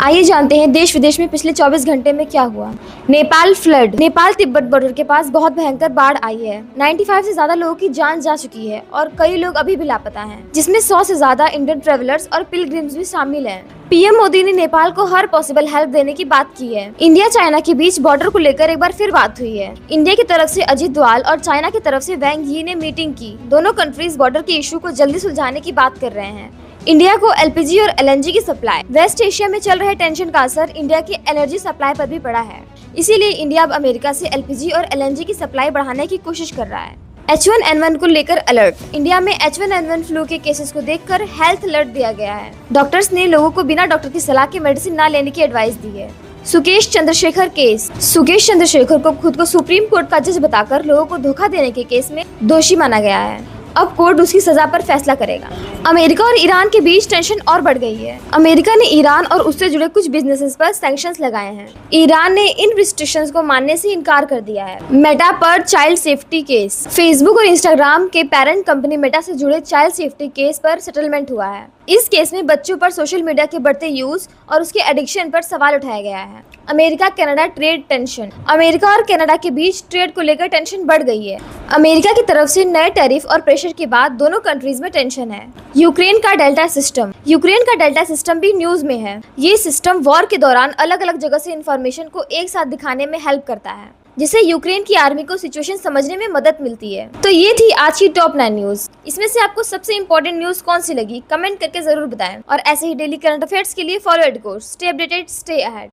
आइए जानते हैं देश विदेश में पिछले 24 घंटे में क्या हुआ। नेपाल फ्लड। नेपाल तिब्बत बॉर्डर के पास बहुत भयंकर बाढ़ आई है। 95 से ज्यादा लोगों की जान जा चुकी है और कई लोग अभी भी लापता हैं, जिसमें 100 से ज्यादा इंडियन ट्रेवलर्स और पिलग्रिम्स भी शामिल हैं। पीएम मोदी ने नेपाल को हर पॉसिबल हेल्प देने की बात की है। इंडिया चाइना के बीच बॉर्डर को लेकर एक बार फिर बात हुई है। इंडिया की तरफ से अजित डोभाल और चाइना की तरफ से वैंग यी ने मीटिंग की। दोनों कंट्रीज बॉर्डर के इशू को जल्दी सुलझाने की बात कर रहे हैं। इंडिया को एलपीजी और एलएनजी की सप्लाई। वेस्ट एशिया में चल रहे टेंशन का असर इंडिया की एनर्जी सप्लाई पर भी पड़ा है। इसीलिए इंडिया अब अमेरिका से एलपीजी और एलएनजी की सप्लाई बढ़ाने की कोशिश कर रहा है। H1N1 को लेकर अलर्ट। इंडिया में H1N1 फ्लू के केसेस को देखकर हेल्थ अलर्ट दिया गया है। डॉक्टर्स ने लोगों को बिना डॉक्टर की सलाह के मेडिसिन न लेने की एडवाइस दी है। सुकेश चंद्रशेखर केस। सुकेश चंद्रशेखर को खुद को सुप्रीम कोर्ट का जज बताकर लोगों को धोखा देने के केस में दोषी माना गया है। अब कोर्ट उसकी सजा पर फैसला करेगा। अमेरिका और ईरान के बीच टेंशन और बढ़ गई है। अमेरिका ने ईरान और उससे जुड़े कुछ बिजनेसेस पर सैंक्शंस लगाए हैं। ईरान ने इन रिस्ट्रिक्शंस को मानने से इनकार कर दिया है। मेटा पर चाइल्ड सेफ्टी केस। फेसबुक और इंस्टाग्राम के पेरेंट कंपनी मेटा से जुड़े चाइल्ड सेफ्टी केस पर सेटलमेंट हुआ है। इस केस में बच्चों पर सोशल मीडिया के बढ़ते यूज और उसके एडिक्शन पर सवाल उठाया गया है। America Canada trade tension. America और कनाडा के बीच ट्रेड को लेकर टेंशन बढ़ गई है। अमेरिका की तरफ से नए टैरिफ और प्रेशर के बाद दोनों कंट्रीज में टेंशन है। यूक्रेन का डेल्टा सिस्टम। यूक्रेन का डेल्टा सिस्टम भी न्यूज में है। ये सिस्टम वॉर के दौरान अलग अलग जगह से इंफॉर्मेशन को एक साथ दिखाने में हेल्प करता है, जिससे यूक्रेन की आर्मी को सिचुएशन समझने में मदद मिलती है। तो ये थी आज की टॉप 9 न्यूज। इसमें से आपको सबसे इम्पोर्टेंट न्यूज कौन सी लगी, कमेंट करके जरूर बताएं। और ऐसे ही डेली करंट अफेयर्स के लिए फॉलो एड कोर्स। Stay updated, stay ahead.